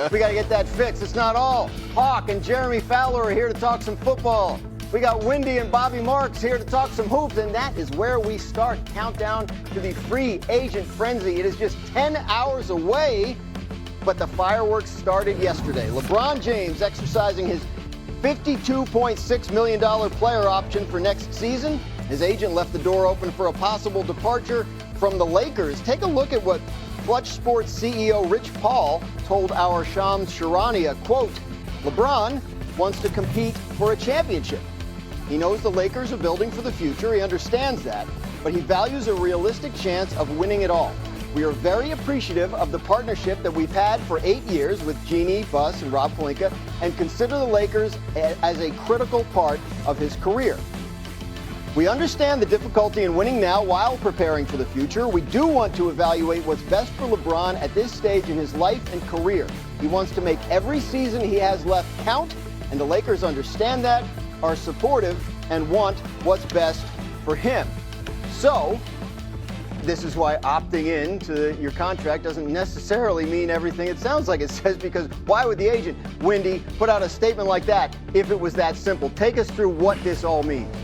We got to get that fixed. It's not all. Hawk and Jeremy Fowler are here to talk some football. We got Wendy and Bobby Marks here to talk some hoops, and that is where we start. Countdown to the free agent frenzy. It is just 10 hours away, but the fireworks started yesterday. LeBron James exercising his $52.6 million player option for next season. His agent left the door open for a possible departure from the Lakers. Take a look at what Clutch Sports CEO Rich Paul told our Shams Charania, quote, LeBron wants to compete for a championship. He knows the Lakers are building for the future. He understands that, but he values a realistic chance of winning it all. We are very appreciative of the partnership that we've had for 8 years with Jeannie Buss and Rob Pelinka, and consider the Lakers as a critical part of his career. We understand the difficulty in winning now while preparing for the future. We do want to evaluate what's best for LeBron at this stage in his life and career. He wants to make every season he has left count, and the Lakers understand that, are supportive, and want what's best for him. So, this is why opting in to your contract doesn't necessarily mean everything it sounds like it says, because why would the agent, Wendy, put out a statement like that if it was that simple? Take us through what this all means.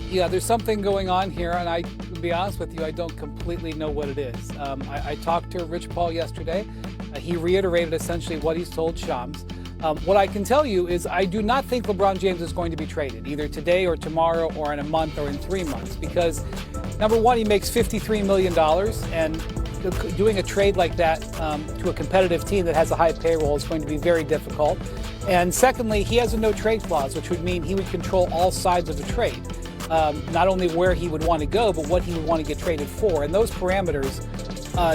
Yeah, there's something going on here, and I, to be honest with you, I don't completely know what it is. I talked to Rich Paul yesterday. He reiterated essentially what he's told Shams. What I can tell you is I do not think LeBron James is going to be traded, either today or tomorrow or in a month or in 3 months, because number one, he makes $53 million, and doing a trade like that to a competitive team that has a high payroll is going to be very difficult. And secondly, he has a no-trade clause, which would mean he would control all sides of the trade. Not only where he would want to go, but what he would want to get traded for. And those parameters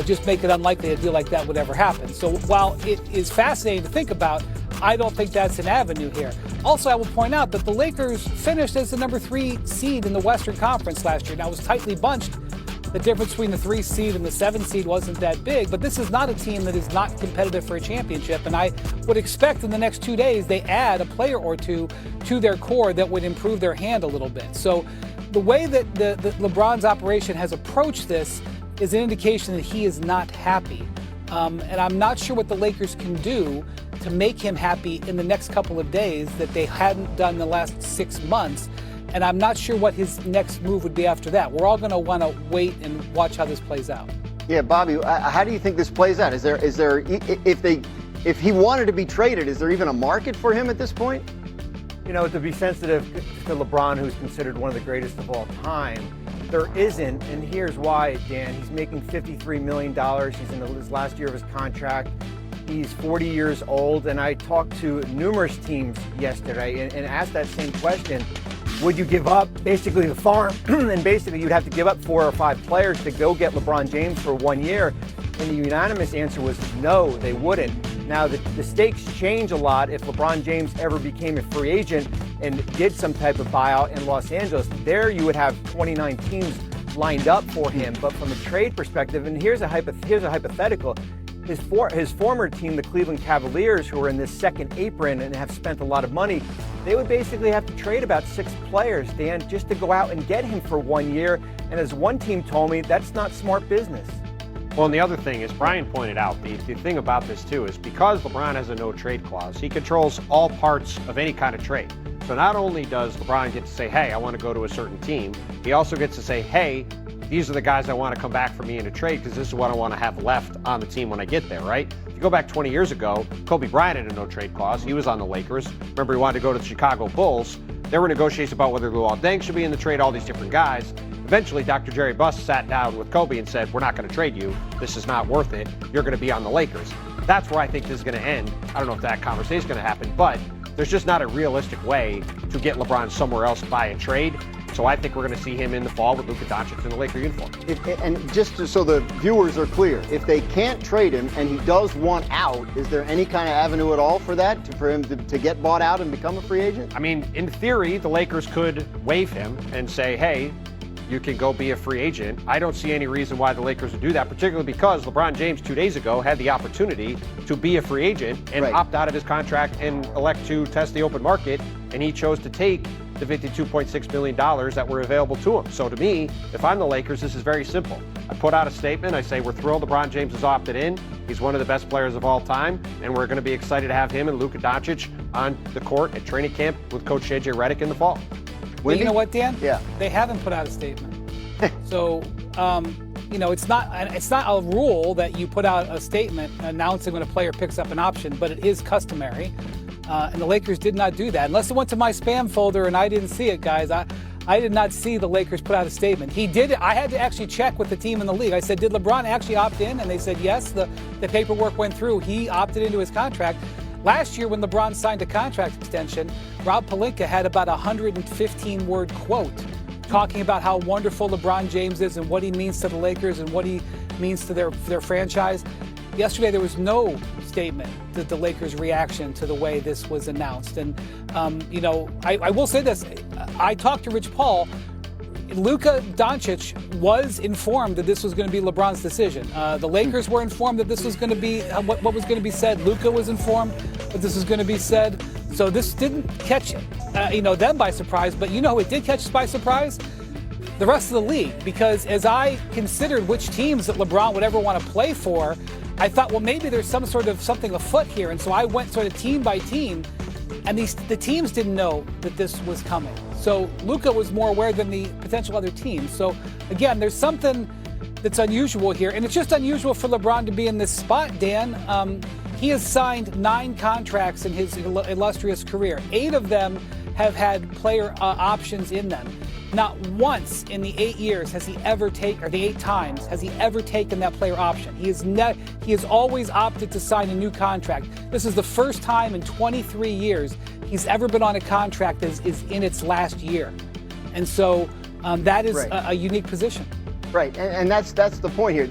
just make it unlikely a deal like that would ever happen. So while it is fascinating to think about, I don't think that's an avenue here. Also, I will point out that the Lakers finished as the number 3 seed in the Western Conference last year. Now, it was tightly bunched. The difference between the 3 seed and the 7 seed wasn't that big, but this is not a team that is not competitive for a championship, and I would expect in the next 2 days they add a player or two to their core that would improve their hand a little bit. So the way that the LeBron's operation has approached this is an indication that he is not happy, and I'm not sure what the Lakers can do to make him happy in the next couple of days that they hadn't done the last 6 months. And I'm not sure what his next move would be after that. We're all going to want to wait and watch how this plays out. Yeah, Bobby, how do you think this plays out? Is there if he wanted to be traded, is there even a market for him at this point? You know, to be sensitive to LeBron, who's considered one of the greatest of all time, there isn't, and here's why, Dan. He's making $53 million. He's in his last year of his contract. He's 40 years old, and I talked to numerous teams yesterday and asked that same question. Would you give up basically the farm? And basically you'd have to give up 4 or 5 players to go get LeBron James for 1 year. And the unanimous answer was no, they wouldn't. Now the stakes change a lot if LeBron James ever became a free agent and did some type of buyout in Los Angeles. There you would have 29 teams lined up for him. But from a trade perspective, and here's a hypothetical, his former team, the Cleveland Cavaliers, who are in this second apron and have spent a lot of money, they would basically have to trade about 6 players, Dan, just to go out and get him for 1 year. And as one team told me, that's not smart business. Well, and the other thing, as Brian pointed out, the thing about this too is because LeBron has a no-trade clause, he controls all parts of any kind of trade. So not only does LeBron get to say, hey, I want to go to a certain team, he also gets to say, hey, these are the guys I want to come back for me in a trade because this is what I want to have left on the team when I get there, right? If you go back 20 years ago, Kobe Bryant had a no-trade clause. He was on the Lakers. Remember, he wanted to go to the Chicago Bulls. There were negotiations about whether Luol Deng should be in the trade, all these different guys. Eventually, Dr. Jerry Buss sat down with Kobe and said, we're not going to trade you. This is not worth it. You're going to be on the Lakers. That's where I think this is going to end. I don't know if that conversation is going to happen, but there's just not a realistic way to get LeBron somewhere else by a trade. So I think we're going to see him in the fall with Luka Doncic in the Laker uniform. And just so the viewers are clear, if they can't trade him and he does want out, is there any kind of avenue at all for that, for him to get bought out and become a free agent? I mean, in theory, the Lakers could waive him and say, hey, you can go be a free agent. I don't see any reason why the Lakers would do that, particularly because LeBron James 2 days ago had the opportunity to be a free agent and opt out of his contract and elect to test the open market, and he chose to take the $52.6 million that were available to him. So to me, if I'm the Lakers, this is very simple. I put out a statement. I say we're thrilled LeBron James has opted in. He's one of the best players of all time, and we're going to be excited to have him and Luka Doncic on the court at training camp with Coach J.J. Redick in the fall. Well, you know what, Dan? Yeah. They haven't put out a statement. So, it's not a rule that you put out a statement announcing when a player picks up an option, but it is customary. And the Lakers did not do that. Unless it went to my spam folder and I didn't see it, guys. I did not see the Lakers put out a statement. He did. I had to actually check with the team in the league. I said, did LeBron actually opt in? And they said, yes, the paperwork went through. He opted into his contract. Last year when LeBron signed a contract extension, Rob Pelinka had about a 115-word quote talking about how wonderful LeBron James is and what he means to the Lakers and what he means to their franchise. Yesterday there was no statement that the Lakers' reaction to the way this was announced. And, I will say this. I talked to Rich Paul. Luka Doncic was informed that this was going to be LeBron's decision. The Lakers were informed that this was going to be what was going to be said. Luka was informed that this was going to be said. So this didn't catch them by surprise. But it did catch us by surprise? The rest of the league. Because as I considered which teams that LeBron would ever want to play for, I thought, well, maybe there's some sort of something afoot here. And so I went sort of team by team. And the teams didn't know that this was coming. So Luka was more aware than the potential other teams. So again, there's something that's unusual here. And it's just unusual for LeBron to be in this spot, Dan. He has signed 9 contracts in his illustrious career. 8 of them have had player options in them. Not once in the 8 years has he ever taken, or the 8 times, has he ever taken that player option. He has always opted to sign a new contract. This is the first time in 23 years he's ever been on a contract that is in its last year. And so that is a unique position. Right, and that's the point here.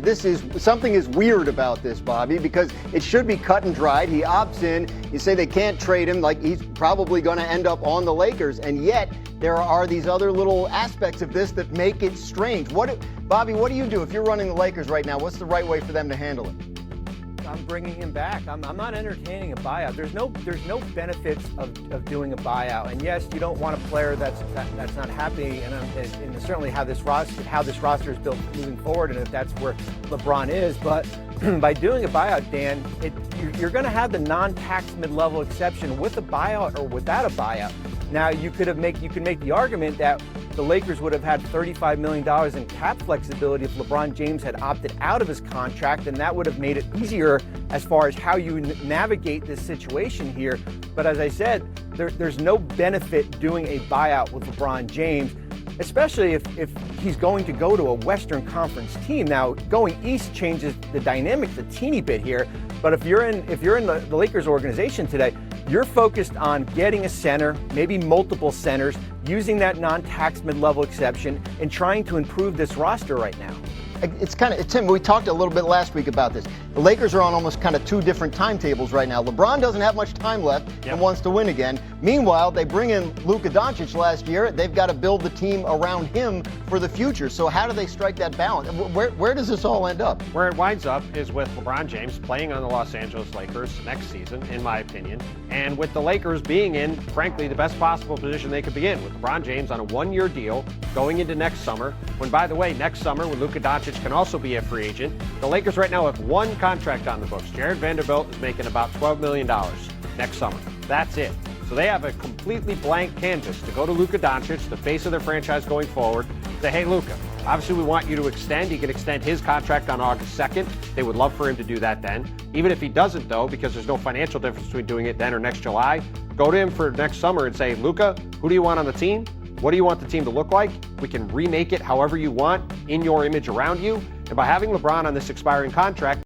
Something is weird about this, Bobby, because it should be cut and dried. He opts in. You say they can't trade him, like he's probably going to end up on the Lakers, and yet there are these other little aspects of this that make it strange. Bobby, what do you do if you're running the Lakers right now? What's the right way for them to handle it? I'm bringing him back. I'm not entertaining a buyout. There's no benefits of doing a buyout. And yes, you don't want a player that's not happy. And certainly how this roster is built moving forward, and if that's where LeBron is. But by doing a buyout, Dan, you're going to have the non-tax mid-level exception with a buyout or without a buyout. Now you can make the argument that the Lakers would have had $35 million in cap flexibility if LeBron James had opted out of his contract, and that would have made it easier as far as how you navigate this situation here. But as I said, there's no benefit doing a buyout with LeBron James, especially if he's going to go to a Western Conference team. Now, going east changes the dynamics a teeny bit here, but if you're in the Lakers organization today, you're focused on getting a center, maybe multiple centers, using that non-tax mid-level exception, and trying to improve this roster right now. It's Tim, we talked a little bit last week about this. The Lakers are on almost kind of 2 different timetables right now. LeBron doesn't have much time left and wants to win again. Meanwhile, they bring in Luka Doncic last year. They've got to build the team around him for the future. So how do they strike that balance? Where does this all end up? Where it winds up is with LeBron James playing on the Los Angeles Lakers next season, in my opinion, and with the Lakers being in, frankly, the best possible position they could be in, with LeBron James on a 1-year deal going into next summer, when, by the way, next summer, when Luka Doncic can also be a free agent, the Lakers right now have 1 contract on the books. Jared Vanderbilt is making about $12 million next summer. That's it. So they have a completely blank canvas to go to Luka Doncic, the face of their franchise going forward, say, hey, Luka, obviously we want you to extend. He can extend his contract on August 2nd. They would love for him to do that then. Even if he doesn't, though, because there's no financial difference between doing it then or next July, go to him for next summer and say, Luka, who do you want on the team? What do you want the team to look like? We can remake it however you want in your image around you. And by having LeBron on this expiring contract,